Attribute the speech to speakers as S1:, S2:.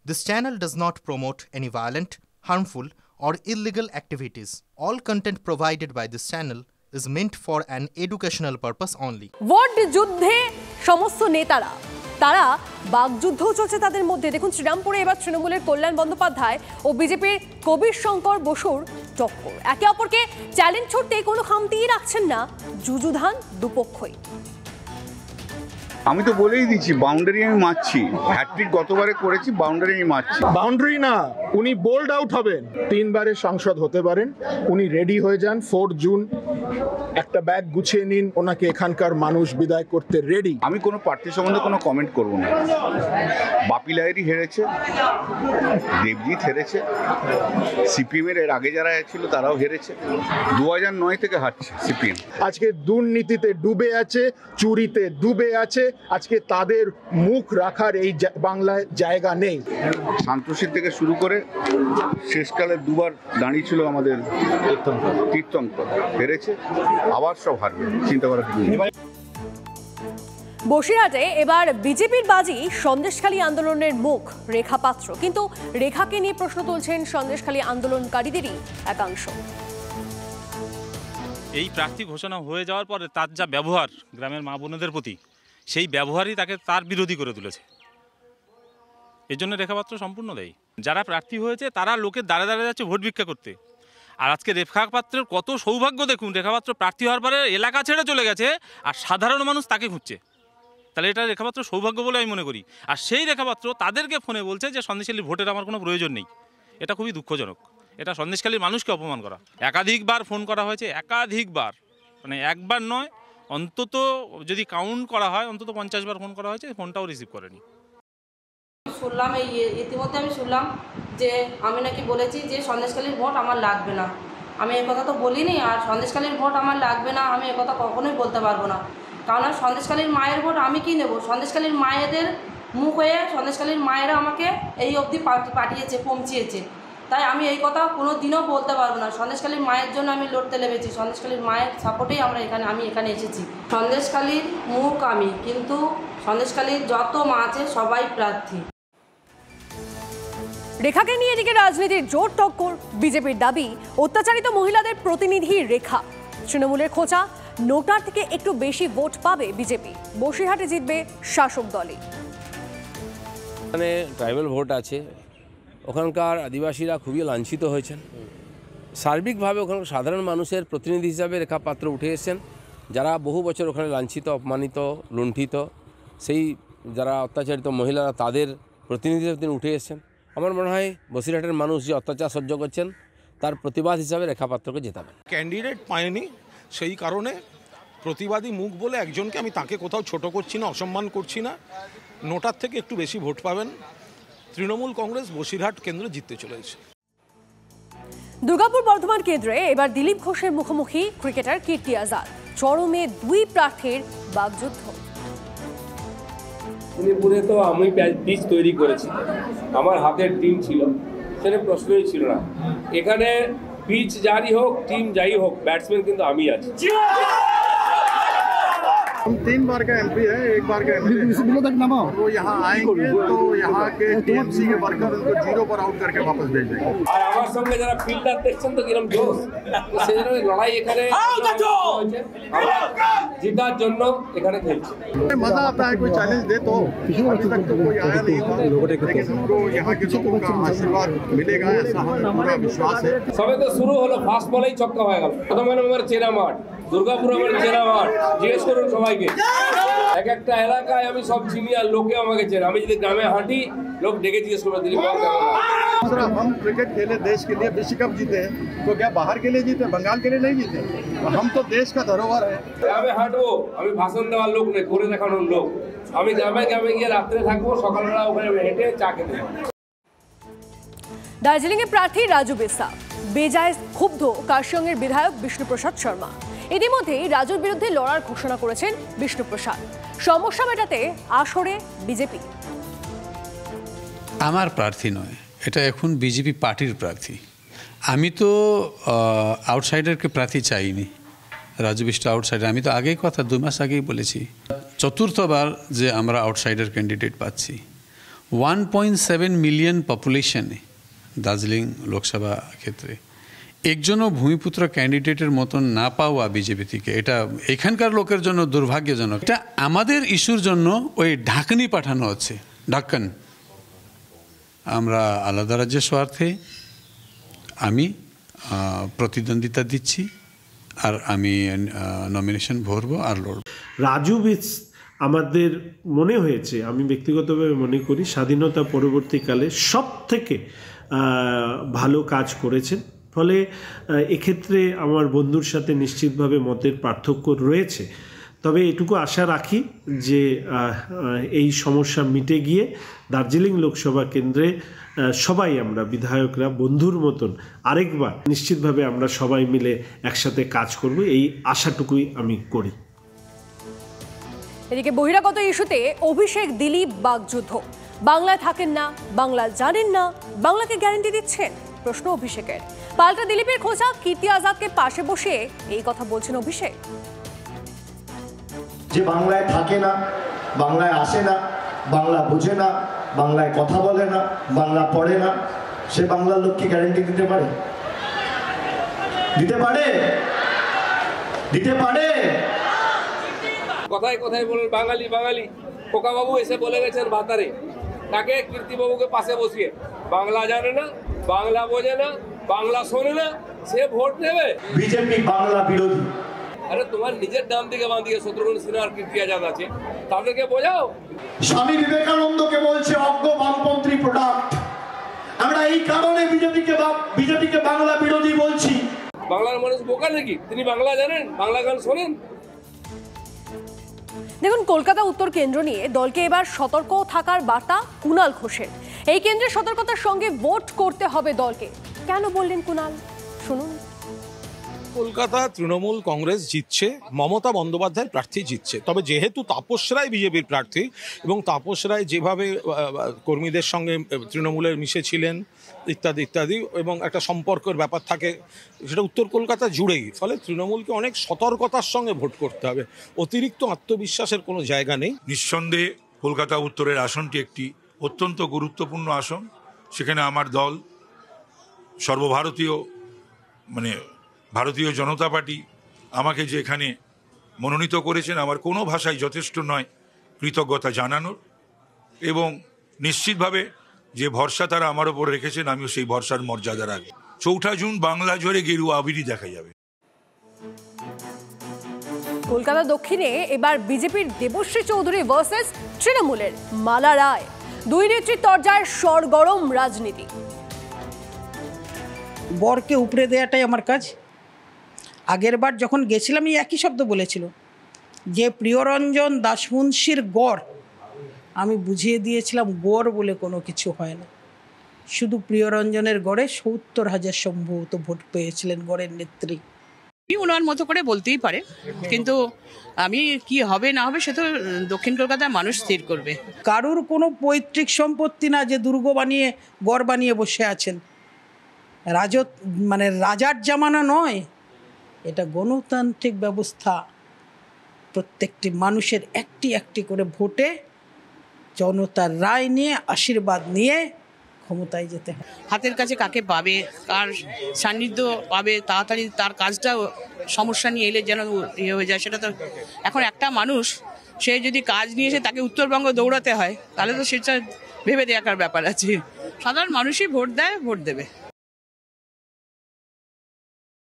S1: This channel does not promote any violent, harmful, or illegal activities. All content provided by this channel is meant for an educational purpose only.
S2: Vote যুদ্ধে সমস্ত নেতারা তারা বাগযুদ্ধও চলছে তাদের মধ্যে। দেখুন শ্রীরামপুরে এবার তৃণমূলের কল্যাণ বন্দ্যোপাধ্যায় ও বিজেপির কবির শঙ্কর বসুর টক্কর। একে অপরকে চ্যালেঞ্জ ছুটতে কোনো খামতিই রাখছেন না যুযুধান দুপক্ষই।
S3: আমি তো বলেই দিচ্ছি বাউন্ডারি আমি মারছি, হ্যাট্রিক গতবারে করেছি, বাউন্ডারি আমি মারছি।
S4: বাউন্ডারি না, উনি বোল্ড আউট হবেন, 3 বারের সংসদ হতে পারেন, উনি রেডি হয়ে যান। 4 জুন একটা ব্যাগ গুছিয়ে নিন, ওনাকে এখানকার মানুষ বিদায় করতে রেডি।
S3: আমি কোনো প্রার্থী সম্বন্ধে কোনো কমেন্ট করবো না। বাপি লাহিড়ী হেরেছে, দেবজিৎ হেরেছে, সিপিএমের এর আগে যারা ছিল তারাও হেরেছে, 2009 থেকে হারছে সিপিএম।
S4: আজকে দুর্নীতিতে ডুবে আছে, চুরিতে ডুবে আছে, আজকে তাদের মুখ রাখার এই বাংলায় জায়গা নেই।
S3: শান্তশীল থেকে শুরু করে শেষকালে 2বার দাঁড়িয়েছিল আমাদের তীর্থঙ্কর, হেরেছে, আবার সব হারবে, চিন্তা করার কিছু নেই।
S2: বসিরহাটে এবার বিজেপির বাজি সন্দেশখালী আন্দোলনের মুখ রেখা পাত্র, কিন্তু রেখাকে নিয়ে প্রশ্ন তুলছেন সন্দেশখালী আন্দোলনকারীদেরই একাংশ।
S5: এই প্রার্থী ঘোষণা হয়ে যাওয়ার পরে তার যা ব্যবহার গ্রামের মা বোনদের প্রতি, সেই ব্যবহারই তাকে তার বিরোধী করে তুলেছে। এর জন্য রেখাপাত্র সম্পূর্ণ দেয়। যারা প্রার্থী হয়েছে তারা লোকের দ্বারে দ্বারে যাচ্ছে ভোট ভিক্ষা করতে। আর আজকে রেখাপাত্রের কত সৌভাগ্য দেখুন, রেখাপাত্র প্রার্থী হওয়ার পরে এলাকা ছেড়ে চলে গেছে আর সাধারণ মানুষ তাকে খুঁজছে। তাহলে এটা রেখাপাত্র সৌভাগ্য বলে আমি মনে করি। আর সেই রেখাপাত্র তাদেরকে ফোনে বলছে যে সন্দেশখালীর ভোটের আমার কোনো প্রয়োজন নেই। এটা খুবই দুঃখজনক। এটা সন্দেশখালীর মানুষকে অপমান করা। একাধিকবার ফোন করা হয়েছে, একাধিকবার, মানে একবার নয়, অন্তত যদি কাউন্ট করা হয় অন্তত 50 বার ফোন করা হয়েছে, ফোনটাও রিসিভ করেনি।
S6: শুনলাম ইতিমধ্যে আমি শুনলাম যে আমি নাকি বলেছি যে সন্দেশখালীর ভোট আমার লাগবে না। আমি এই কথা তো বলিনি। আর সন্দেশখালীর ভোট আমার লাগবে না আমি এ কথা কখনোই বলতে পারবো না। কারণ সন্দেশখালীর মায়ের ভোট আমি কি নেব? সন্দেশখালীর মায়েদের মুখ হয়ে সন্দেশখালীর মায়েরা আমাকে এই অবধি পাঠিয়েছে, পৌঁছিয়েছে। তাই আমি এই কথা কোনো দিনও বলতে পারবো না। সন্দেশখালীর মায়ের জন্য আমি লড়তে লেগেছি, সন্দেশখালীর মায়ের সাপোর্টেই আমি এখানে এসেছি। সন্দেশখালীর মুখ আমি, কিন্তু সন্দেশখালীর যত মা আছে সবাই প্রার্থী।
S2: রেখাকে নিয়ে এদিকে রাজনীতির জোর টক্কর। বিজেপির দাবি অত্যাচারিত মহিলাদের প্রতিনিধি রেখা। তৃণমূলের খোঁচা, নোটার থেকে একটু বেশি ভোট পাবে বিজেপি। বসিরহাটে জিতবে শাসক দলই।
S7: এখানে ট্রাইবাল ভোট আছে, ওখানকার আদিবাসীরা খুবই লাঞ্ছিত হয়েছেন। সার্বিকভাবে ওখানকার সাধারণ মানুষের প্রতিনিধি হিসাবে রেখা পাত্র উঠে এসেছেন, যারা বহু বছর ওখানে লাঞ্ছিত, অপমানিত, লুণ্ঠিত, সেই যারা অত্যাচারিত মহিলারা তাদের প্রতিনিধি হিসেবে তিনি উঠে এসেছেন। আমার মনে হয় বসিরহাটের মানুষ যে অত্যাচার সহ্য করছেন তার প্রতিবাদ হিসাবে রেখা পাত্রকে জেতাবেন।
S8: ক্যান্ডিডেট পায়নি, সেই কারণে প্রতিবাদী মুখ বলে একজনকে, আমি তাকে কোথাও ছোট করছি না, অসম্মান করছি না। নোটার থেকে একটু বেশি ভোট পাবেন। তৃণমূল কংগ্রেস বসিরহাট কেন্দ্রে জিততে চলেছে।
S2: দুর্গাপুর বর্ধমান কেন্দ্রে এবার দিলীপ ঘোষের মুখোমুখি ক্রিকেটার কীর্তি আজাদ। চরমে 2 প্রার্থীর বাগযুদ্ধ।
S7: পুরে তো আমি পিচ তৈরি করেছি, আমার হাতের টিম ছিল, সেটা প্রশ্নই ছিল না। এখানে পিচ যাই হোক, টিম যাই হোক, ব্যাটসম্যান কিন্তু আমি আছি।
S3: हम 3 बार का एमपी है, 1 बार का एमपी वो यहाँ आएंगे तो यहाँ के टीएमसी के वर्कर उनको 0 पर आउट करके वापस भेज देंगे।
S7: আর আমার সঙ্গে যারা ফিল্ডার দেখছেন তো কিরম জোশ, সেই জন্য লড়াই এখানে জিতার জন্য এখানে খেলছি।
S3: मजा आता है, कोई चैलेंज दे तो। अभी तक तो कोई आया नहीं था, लेकिन हमको यहाँ के लोगों का आशीर्वाद मिलेगा ऐसा हमें पूरा विश्वास है।
S7: সবে তো শুরু হলো, ফার্স্ট বলেই ছক্কা হয়ে গেল। প্রথম নম্বর চেনা মাঠ, দুর্গাপুর আমার চেনা মাঠ, জিজ্ঞেস করুন সবাইকে। এক একটা এলাকায় আমি সব চিনি আর লোকে আমাকে চেনে। আমি যদি গ্রামে হাঁটি, লোক ডেকে জিজ্ঞেস করবে দিলীপ বাবু।
S3: हम क्रिकेट खेले, देश के लिए विश्व कप जीते, तो क्या बाहर के लिए जीते, बंगाल के लिए नहीं जीते? हम तो देश का धरोहर है।
S7: গ্রামে হাঁটবো, আমি ভাষণ দেওয়ার লোক নেই, করে দেখানোর লোক। আমি গ্রামে গ্রামে গিয়ে রাত্রে থাকবো, সকালবেলা ওখানে হেঁটে চা খেতে।
S2: দার্জিলিংয়ের প্রার্থী রাজু বিসা। বেজায় ক্ষুব্ধ কার্শিয়ংয়ের বিধায়ক বিষ্ণুপ্রসাদ শর্মা। ইতিমধ্যেই রাজুর বিরুদ্ধে লড়ার ঘোষণা করেছেন বিষ্ণুপ্রসাদ। সমস্যা মেটাতে আসরে বিজেপি।
S9: আমার প্রার্থী নয়, এটা এখন বিজেপি পার্টির প্রার্থী। আমি তো আউটসাইডারকে প্রার্থী চাইনি। রাজু বিষ্ট আউটসাইডার, আমি তো আগেই কথা 2 মাস আগেই বলেছি। চতুর্থবার যে আমরা আউটসাইডার ক্যান্ডিডেট পাচ্ছি, 1.7 মিলিয়ন পপুলেশনে দার্জিলিং লোকসভা ক্ষেত্রে একজনও ভূমিপুত্র ক্যান্ডিডেটের মতন না পাওয়া বিজেপি থেকে, এটা এখানকার লোকের জন্য দুর্ভাগ্যজনক। এটা আমাদের ইস্যুর জন্য ওই ঢাকনি পাঠানো হচ্ছে, ঢাক্কান। আমরা আলাদা রাজ্যের স্বার্থে আমি প্রতিদ্বন্দ্বিতা দিচ্ছি, আর আমি নমিনেশন ভরবো আর লড়ব।
S10: রাজু বিস আমাদের মনে হয়েছে, আমি ব্যক্তিগতভাবে মনে করি স্বাধীনতা পরবর্তীকালে সব থেকে ভালো কাজ করেছেন। ফলে এক্ষেত্রে আমার বন্ধুর সাথে নিশ্চিতভাবে মতের পার্থক্য রয়েছে, তবে এটুকু আশা রাখি যে এই সমস্যা মিটে গিয়ে দার্জিলিং লোকসভা কেন্দ্রে সবাই আমরা বিধায়করা বন্ধুর মতন আরেকবার নিশ্চিতভাবে আমরা সবাই মিলে একসাথে কাজ করব, এই আশাটুকুই আমি করি।
S2: এদিকে বহিরাগত ইস্যুতে অভিষেক দিলীপ বাগযুদ্ধ। বাংলায় থাকেন না, বাংলা জানেন না, বাংলাকে গ্যারান্টি দিচ্ছেন, প্রশ্ন অভিষেকের। পাল্টা দিলীপের খোঁজা কীর্তি আজাদকে পাশে বসিয়ে এই কথা বলছেন অভিষেক।
S11: যে বাংলায় থাকে না, বাংলায় আসে না, বাংলা বোঝে না, বাংলায় কথা বলে না, বাংলা পড়ে না, সে বাংলার লোককে গ্যারান্টি দিতে পারে? দিতে পারে? দিতে পারে?
S12: কথায় কথায় বলেন বাঙালি বাঙালি। খোকাবাবু এসে বলে গেছেন ভাতারে, তাকে কীর্তিবাবুকে পাশে বসিয়ে, বাংলা জানে না, বাংলা বোঝে না, বাংলা শোনে না, সে ভোট দেবে।
S11: বিজেপি বাংলা বিরোধী।
S12: আরে তোমার নিজের নাম দিকে বাঁধিয়ে শত্রুঘ্ন সিনহা আর কীর্তি আজাদ আছে, তাদেরকে বোঝাও।
S11: স্বামী বিবেকানন্দকে বলছে অজ্ঞ বামপন্থী প্রোডাক্ট। আমরা এই কারণে বিজেপিকে বাংলা বিরোধী বলছি।
S12: বাংলার মানুষ বোকা নাকি? তিনি বাংলা জানেন, বাংলা গান শোনেন।
S2: দেখুন, কলকাতা উত্তর কেন্দ্র নিয়ে দলকে এবার সতর্ক থাকার বার্তা কুণাল ঘোষের। এই কেন্দ্রের সতর্কতার সঙ্গে ভোট করতে হবে দলকে। কেন বললেন কুণাল, শুনুন।
S8: কলকাতা তৃণমূল কংগ্রেস জিতছে, মমতা বন্দ্যোপাধ্যায়ের প্রার্থী জিতছে। তবে যেহেতু তাপস রায় বিজেপির প্রার্থী এবং তাপস রায় যেভাবে কর্মীদের সঙ্গে তৃণমূলের মিশেছিলেন ইত্যাদি ইত্যাদি, এবং একটা সম্পর্কের ব্যাপার থাকে, সেটা উত্তর কলকাতা জুড়েই। ফলে তৃণমূলকে অনেক সতর্কতার সঙ্গে ভোট করতে হবে, অতিরিক্ত আত্মবিশ্বাসের কোনো জায়গা নেই।
S13: নিঃসন্দেহে কলকাতা উত্তরের আসনটি একটি অত্যন্ত গুরুত্বপূর্ণ আসন। সেখানে আমার দল সর্বভারতীয় ভারতীয় জনতা পার্টি আমাকে যে এখানে মনোনীত করেছেন, আমার কোনো ভাষাই যথেষ্ট নয় কৃতজ্ঞতা জানানোর। এবং নিশ্চিতভাবে যে ভরসা তারা আমার ওপর রেখেছেন, আমিও সেই ভরসার মর্যাদা রাখব। 4 জুন বাংলা জোরে গেরুয়া আবিরই দেখা যাবে।
S2: কলকাতা দক্ষিণে এবার বিজেপির দেবশ্রী চৌধুরী ভার্সেস তৃণমূলের মালা রায়। দুই নেত্রীর তরজায় সরগরম রাজনীতি।
S14: বরকে উপড়ে দেওয়াটাই আমার কাজ। আগের বার যখন গেছিলাম এই একই শব্দ বলেছিল যে প্রিয়রঞ্জন দাসমুন্সির গড়, আমি বুঝিয়ে দিয়েছিলাম গড় বলে কোনো কিছু হয় না। শুধু প্রিয়রঞ্জনের গড়ে 70,000 সম্ভবত ভোট পেয়েছিলেন গড়ের নেত্রী।
S15: ওনার মতো করে বলতেই পারে, কিন্তু আমি কি হবে না হবে সে তো দক্ষিণ কলকাতার মানুষ স্থির করবে।
S14: কারুর কোনো পৈতৃক সম্পত্তি না যে দুর্গ বানিয়ে গড় বানিয়ে বসে আছেন। রাজার জামানা নয়, এটা গণতান্ত্রিক ব্যবস্থা। প্রত্যেকটি মানুষের একটি একটি করে ভোটে জনতার রায় নিয়ে আশীর্বাদ নিয়ে ক্ষমতায় যেতে হয়।
S15: হাতের কাছে কাকে পাবে, কার সান্নিধ্য পাবে, তাড়াতাড়ি তার কাজটা সমস্যা নিয়ে এলে যেন ইয়ে হয়ে যায়, সেটা তো এখন একটা মানুষ সে যদি কাজ নিয়ে এসে তাকে উত্তরবঙ্গ দৌড়াতে হয়, তাহলে তো সেটা ভেবে দেখার ব্যাপার আছে। সাধারণ মানুষই ভোট দেয়, ভোট দেবে।